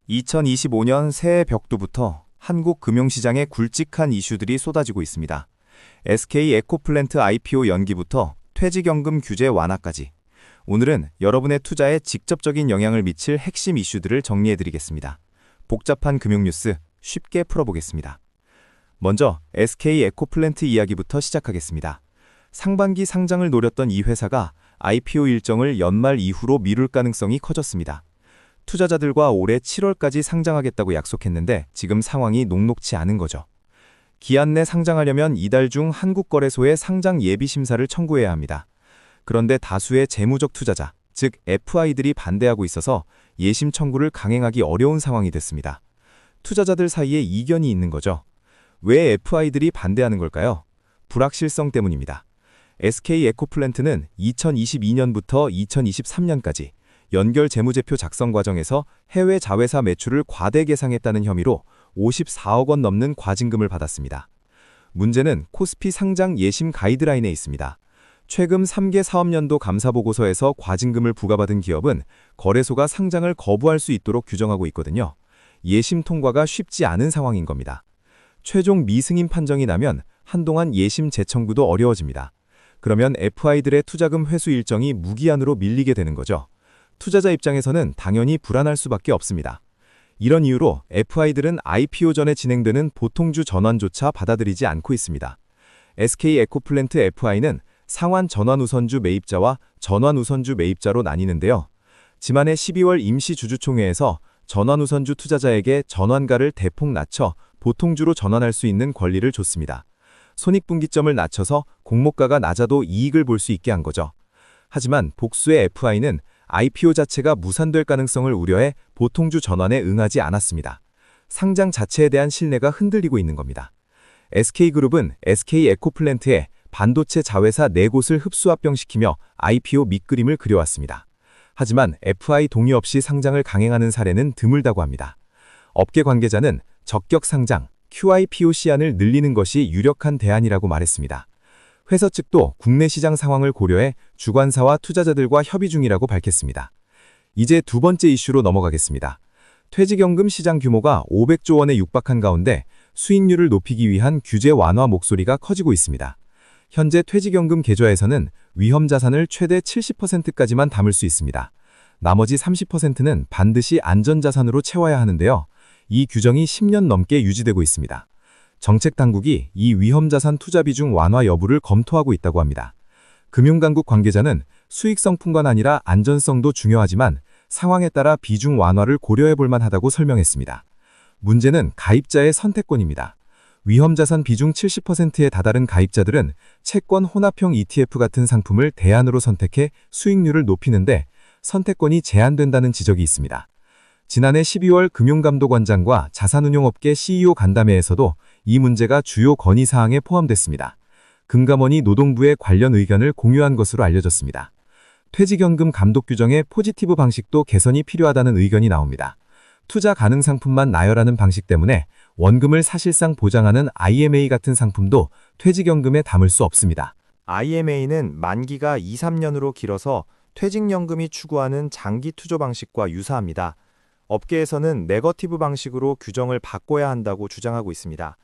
2025년 새해 벽두부터 한국 금융시장에 굵직한 이슈들이 쏟아지고 있습니다. SK 에코플랜트 IPO 연기부터 퇴직연금 규제 완화까지 오늘은 여러분의 투자에 직접적인 영향을 미칠 핵심 이슈들을 정리해드리겠습니다. 복잡한 금융뉴스 쉽게 풀어보겠습니다. 먼저 SK 에코플랜트 이야기부터 시작하겠습니다. 상반기 상장을 노렸던 이 회사가 IPO 일정을 연말 이후로 미룰 가능성이 커졌습니다. 투자자들과 올해 7월까지 상장하겠다고 약속했는데 지금 상황이 녹록치 않은 거죠. 기한 내 상장하려면 이달 중 한국거래소에 상장 예비 심사를 청구해야 합니다. 그런데 다수의 재무적 투자자, 즉 FI들이 반대하고 있어서 예심 청구를 강행하기 어려운 상황이 됐습니다. 투자자들 사이에 이견이 있는 거죠. 왜 FI들이 반대하는 걸까요? 불확실성 때문입니다. SK 에코플랜트는 2022년부터 2023년까지 연결 재무제표 작성 과정에서 해외 자회사 매출을 과대 계상했다는 혐의로 54억 원 넘는 과징금을 받았습니다. 문제는 코스피 상장 예심 가이드라인에 있습니다. 최근 3개 사업년도 감사보고서에서 과징금을 부과받은 기업은 거래소가 상장을 거부할 수 있도록 규정하고 있거든요. 예심 통과가 쉽지 않은 상황인 겁니다. 최종 미승인 판정이 나면 한동안 예심 재청구도 어려워집니다. 그러면 FI들의 투자금 회수 일정이 무기한으로 밀리게 되는 거죠. 투자자 입장에서는 당연히 불안할 수밖에 없습니다. 이런 이유로 FI들은 IPO 전에 진행되는 보통주 전환조차 받아들이지 않고 있습니다. SK 에코플랜트 FI는 상환 전환우선주 매입자와 전환우선주 매입자로 나뉘는데요. 지난해 12월 임시주주총회에서 전환우선주 투자자에게 전환가를 대폭 낮춰 보통주로 전환할 수 있는 권리를 줬습니다. 손익분기점을 낮춰서 공모가가 낮아도 이익을 볼 수 있게 한 거죠. 하지만 복수의 FI는 IPO 자체가 무산될 가능성을 우려해 보통주 전환에 응하지 않았습니다. 상장 자체에 대한 신뢰가 흔들리고 있는 겁니다. SK그룹은 SK 에코플랜트에 반도체 자회사 4곳을 흡수합병시키며 IPO 밑그림을 그려왔습니다. 하지만 FI 동의 없이 상장을 강행하는 사례는 드물다고 합니다. 업계 관계자는 적격 상장, QIPO 시한을 늘리는 것이 유력한 대안이라고 말했습니다. 회사 측도 국내 시장 상황을 고려해 주관사와 투자자들과 협의 중이라고 밝혔습니다. 이제 두 번째 이슈로 넘어가겠습니다. 퇴직연금 시장 규모가 500조 원에 육박한 가운데 수익률을 높이기 위한 규제 완화 목소리가 커지고 있습니다. 현재 퇴직연금 계좌에서는 위험자산을 최대 70%까지만 담을 수 있습니다. 나머지 30%는 반드시 안전자산으로 채워야 하는데요. 이 규정이 10년 넘게 유지되고 있습니다. 정책당국이 이 위험자산 투자 비중 완화 여부를 검토하고 있다고 합니다. 금융당국 관계자는 수익성뿐만 아니라 안전성도 중요하지만 상황에 따라 비중 완화를 고려해 볼 만하다고 설명했습니다. 문제는 가입자의 선택권입니다. 위험자산 비중 70%에 다다른 가입자들은 채권 혼합형 ETF 같은 상품을 대안으로 선택해 수익률을 높이는데 선택권이 제한된다는 지적이 있습니다. 지난해 12월 금융감독원장과 자산운용업계 CEO 간담회에서도 이 문제가 주요 건의사항에 포함됐습니다. 금감원이 노동부에 관련 의견을 공유한 것으로 알려졌습니다. 퇴직연금 감독 규정의 포지티브 방식도 개선이 필요하다는 의견이 나옵니다. 투자 가능 상품만 나열하는 방식 때문에 원금을 사실상 보장하는 IMA 같은 상품도 퇴직연금에 담을 수 없습니다. IMA는 만기가 2, 3년으로 길어서 퇴직연금이 추구하는 장기 투자 방식과 유사합니다. 업계에서는 네거티브 방식으로 규정을 바꿔야 한다고 주장하고 있습니다.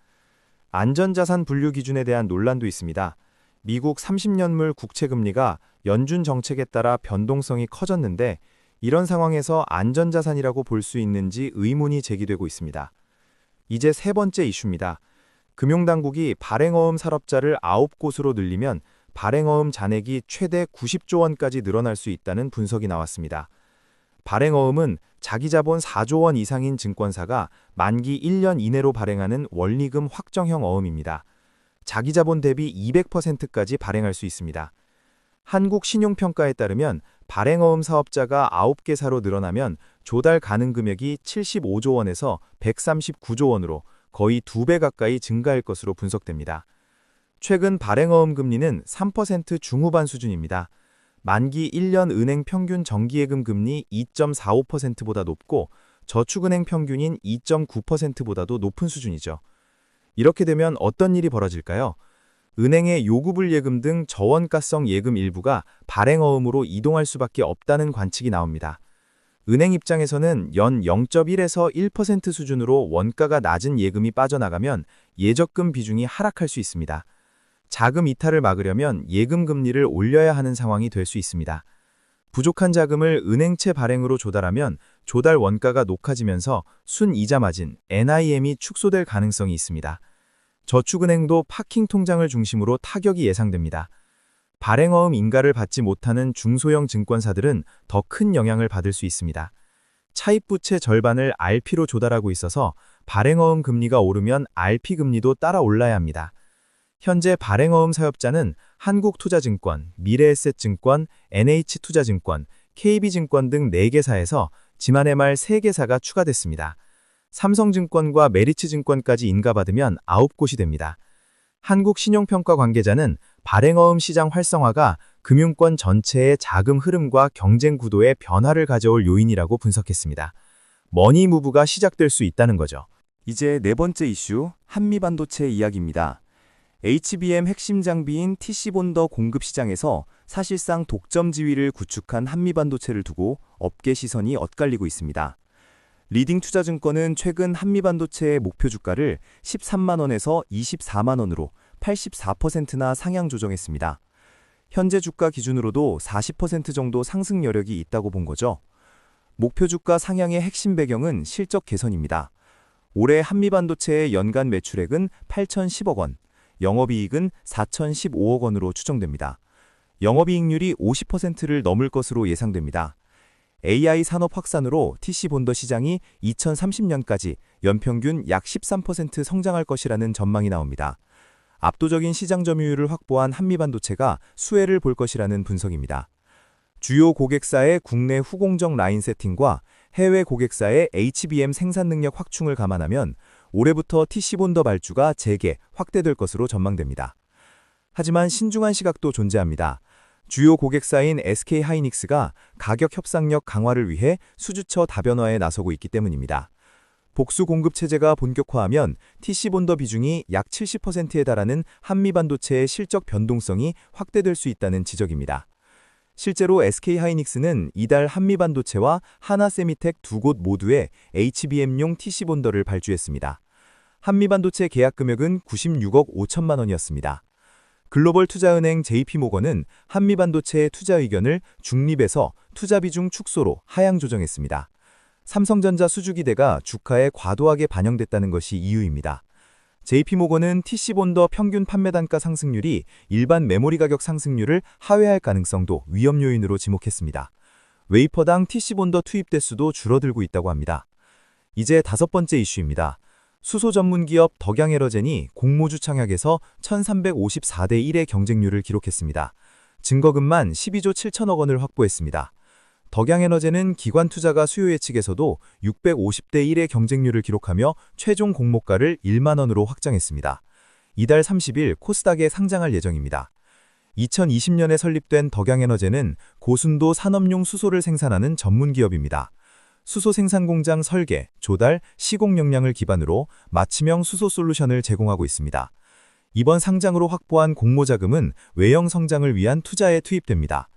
안전자산 분류 기준에 대한 논란도 있습니다. 미국 30년물 국채금리가 연준 정책에 따라 변동성이 커졌는데 이런 상황에서 안전자산이라고 볼 수 있는지 의문이 제기되고 있습니다. 이제 세 번째 이슈입니다. 금융당국이 발행어음 살업자를 9곳으로 늘리면 발행어음 잔액이 최대 90조 원까지 늘어날 수 있다는 분석이 나왔습니다. 발행어음은 자기자본 4조 원 이상인 증권사가 만기 1년 이내로 발행하는 원리금 확정형 어음입니다. 자기자본 대비 200%까지 발행할 수 있습니다. 한국신용평가에 따르면 발행어음 사업자가 9개사로 늘어나면 조달 가능 금액이 75조 원에서 139조 원으로 거의 2배 가까이 증가할 것으로 분석됩니다. 최근 발행어음 금리는 3% 중후반 수준입니다. 만기 1년 은행 평균 정기예금 금리 2.45%보다 높고 저축은행 평균인 2.9%보다도 높은 수준이죠. 이렇게 되면 어떤 일이 벌어질까요? 은행의 요구불 예금 등 저원가성 예금 일부가 발행어음으로 이동할 수밖에 없다는 관측이 나옵니다. 은행 입장에서는 연 0.1에서 1% 수준으로 원가가 낮은 예금이 빠져나가면 예적금 비중이 하락할 수 있습니다. 자금 이탈을 막으려면 예금 금리를 올려야 하는 상황이 될 수 있습니다. 부족한 자금을 은행채 발행으로 조달하면 조달 원가가 높아지면서 순이자 마진, NIM이 축소될 가능성이 있습니다. 저축은행도 파킹 통장을 중심으로 타격이 예상됩니다. 발행어음 인가를 받지 못하는 중소형 증권사들은 더 큰 영향을 받을 수 있습니다. 차입부채 절반을 RP로 조달하고 있어서 발행어음 금리가 오르면 RP 금리도 따라 올라야 합니다. 현재 발행어음 사업자는 한국투자증권, 미래에셋증권, NH투자증권, KB증권 등 4개사에서 지난해 말 3개사가 추가됐습니다. 삼성증권과 메리츠증권까지 인가받으면 9곳이 됩니다. 한국신용평가 관계자는 발행어음 시장 활성화가 금융권 전체의 자금 흐름과 경쟁 구도에 변화를 가져올 요인이라고 분석했습니다. 머니무브가 시작될 수 있다는 거죠. 이제 네 번째 이슈, 한미반도체 이야기입니다. HBM 핵심 장비인 TC본더 공급 시장에서 사실상 독점 지위를 구축한 한미반도체를 두고 업계 시선이 엇갈리고 있습니다. 리딩 투자증권은 최근 한미반도체의 목표 주가를 13만 원에서 24만 원으로 84%나 상향 조정했습니다. 현재 주가 기준으로도 40% 정도 상승 여력이 있다고 본 거죠. 목표 주가 상향의 핵심 배경은 실적 개선입니다. 올해 한미반도체의 연간 매출액은 8,010억 원, 영업이익은 4,015억 원으로 추정됩니다. 영업이익률이 50%를 넘을 것으로 예상됩니다. AI 산업 확산으로 TC본더 시장이 2030년까지 연평균 약 13% 성장할 것이라는 전망이 나옵니다. 압도적인 시장 점유율을 확보한 한미반도체가 수혜를 볼 것이라는 분석입니다. 주요 고객사의 국내 후공정 라인 세팅과 해외 고객사의 HBM 생산 능력 확충을 감안하면 올해부터 TC본더 발주가 재개, 확대될 것으로 전망됩니다. 하지만 신중한 시각도 존재합니다. 주요 고객사인 SK하이닉스가 가격 협상력 강화를 위해 수주처 다변화에 나서고 있기 때문입니다. 복수 공급 체제가 본격화하면 TC본더 비중이 약 70%에 달하는 한미반도체의 실적 변동성이 확대될 수 있다는 지적입니다. 실제로 SK하이닉스는 이달 한미반도체와 하나세미텍 두 곳 모두에 HBM용 TC본더를 발주했습니다. 한미반도체 계약 금액은 96억 5천만 원이었습니다. 글로벌 투자은행 JP모건은 한미반도체의 투자 의견을 중립에서 투자 비중 축소로 하향 조정했습니다. 삼성전자 수주기대가 주가에 과도하게 반영됐다는 것이 이유입니다. JP모건은 TC본더 평균 판매 단가 상승률이 일반 메모리 가격 상승률을 하회할 가능성도 위험 요인으로 지목했습니다. 웨이퍼당 TC본더 투입 대수도 줄어들고 있다고 합니다. 이제 다섯 번째 이슈입니다. 수소 전문 기업 덕양에너젠이 공모주 창약에서 1354대 1의 경쟁률을 기록했습니다. 증거금만 12조 7천억 원을 확보했습니다. 덕양에너젠은 기관 투자가 수요 예측에서도 650대 1의 경쟁률을 기록하며 최종 공모가를 1만 원으로 확장했습니다. 이달 30일 코스닥에 상장할 예정입니다. 2020년에 설립된 덕양에너젠은 고순도 산업용 수소를 생산하는 전문 기업입니다. 수소 생산 공장 설계, 조달, 시공 역량을 기반으로 맞춤형 수소 솔루션을 제공하고 있습니다. 이번 상장으로 확보한 공모 자금은 외형 성장을 위한 투자에 투입됩니다.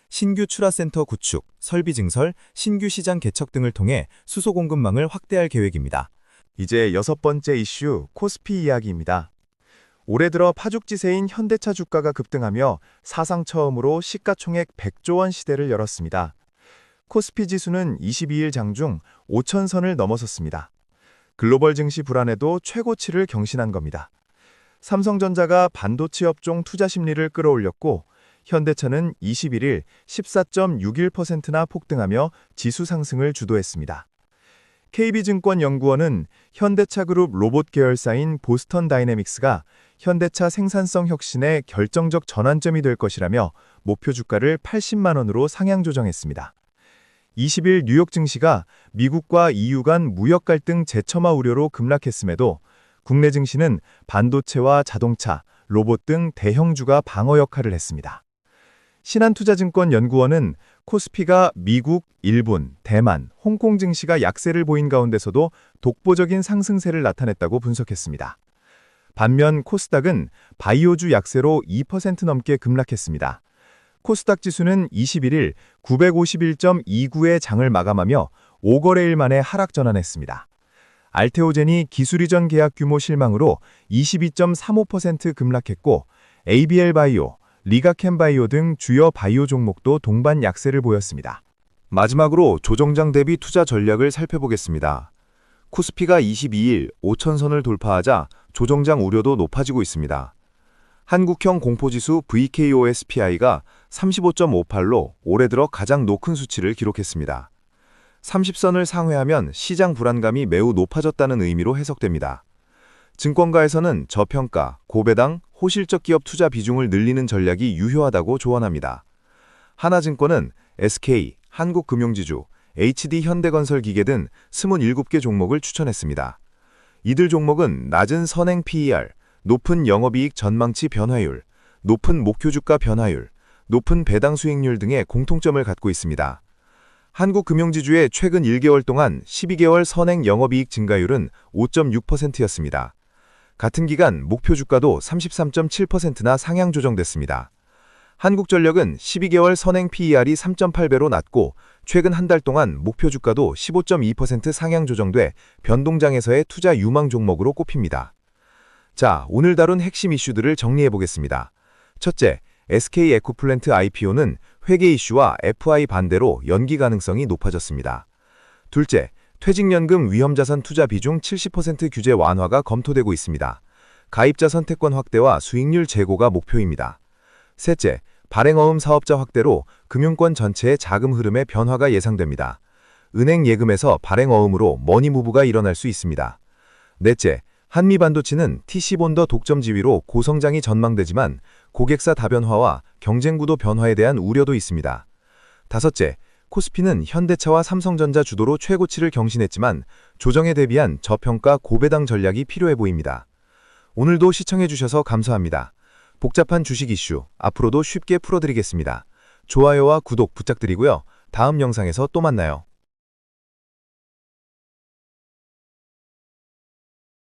신규 출하센터 구축, 설비 증설, 신규 시장 개척 등을 통해 수소 공급망을 확대할 계획입니다. 이제 여섯 번째 이슈, 코스피 이야기입니다. 올해 들어 파죽지세인 현대차 주가가 급등하며 사상 처음으로 시가총액 100조 원 시대를 열었습니다. 코스피 지수는 22일 장중 5,000선을 넘어섰습니다. 글로벌 증시 불안에도 최고치를 경신한 겁니다. 삼성전자가 반도체 업종 투자 심리를 끌어올렸고 현대차는 21일 14.61%나 폭등하며 지수 상승을 주도했습니다. KB증권 연구원은 현대차 그룹 로봇 계열사인 보스턴 다이내믹스가 현대차 생산성 혁신의 결정적 전환점이 될 것이라며 목표 주가를 80만 원으로 상향 조정했습니다. 20일 뉴욕 증시가 미국과 EU 간 무역 갈등 재첨화 우려로 급락했음에도 국내 증시는 반도체와 자동차, 로봇 등 대형주가 방어 역할을 했습니다. 신한투자증권 연구원은 코스피가 미국, 일본, 대만, 홍콩 증시가 약세를 보인 가운데서도 독보적인 상승세를 나타냈다고 분석했습니다. 반면 코스닥은 바이오주 약세로 2% 넘게 급락했습니다. 코스닥 지수는 21일 951.29의 장을 마감하며 5거래일 만에 하락 전환했습니다. 알테오젠이 기술이전 계약 규모 실망으로 22.35% 급락했고 ABL 바이오, 리가캠 바이오 등 주요 바이오 종목도 동반 약세를 보였습니다. 마지막으로 조정장 대비 투자 전략을 살펴보겠습니다. 코스피가 22일 5천선을 돌파하자 조정장 우려도 높아지고 있습니다. 한국형 공포지수 VKOSPI가 35.58로 올해 들어 가장 높은 수치를 기록했습니다. 30선을 상회하면 시장 불안감이 매우 높아졌다는 의미로 해석됩니다. 증권가에서는 저평가, 고배당, 호실적 기업 투자 비중을 늘리는 전략이 유효하다고 조언합니다. 하나증권은 SK, 한국금융지주, HD현대건설기계 등 27개 종목을 추천했습니다. 이들 종목은 낮은 선행 PER, 높은 영업이익 전망치 변화율, 높은 목표주가 변화율, 높은 배당 수익률 등의 공통점을 갖고 있습니다. 한국금융지주의 최근 1개월 동안 12개월 선행 영업이익 증가율은 5.6%였습니다. 같은 기간 목표주가도 33.7%나 상향 조정됐습니다. 한국전력은 12개월 선행 PER이 3.8배로 낮고 최근 한 달 동안 목표주가도 15.2% 상향 조정돼 변동장에서의 투자 유망 종목으로 꼽힙니다. 자, 오늘 다룬 핵심 이슈들을 정리해보겠습니다. 첫째, SK에코플랜트 IPO는 회계 이슈와 FI 반대로 연기 가능성이 높아졌습니다. 둘째, 퇴직연금 위험자산 투자 비중 70% 규제 완화가 검토되고 있습니다. 가입자 선택권 확대와 수익률 제고가 목표입니다. 셋째, 발행어음 사업자 확대로 금융권 전체의 자금 흐름의 변화가 예상됩니다. 은행 예금에서 발행어음으로 머니무브가 일어날 수 있습니다. 넷째, 한미반도체는 TC본더 독점 지위로 고성장이 전망되지만 고객사 다변화와 경쟁구도 변화에 대한 우려도 있습니다. 다섯째, 코스피는 현대차와 삼성전자 주도로 최고치를 경신했지만 조정에 대비한 저평가 고배당 전략이 필요해 보입니다. 오늘도 시청해주셔서 감사합니다. 복잡한 주식 이슈 앞으로도 쉽게 풀어드리겠습니다. 좋아요와 구독 부탁드리고요. 다음 영상에서 또 만나요.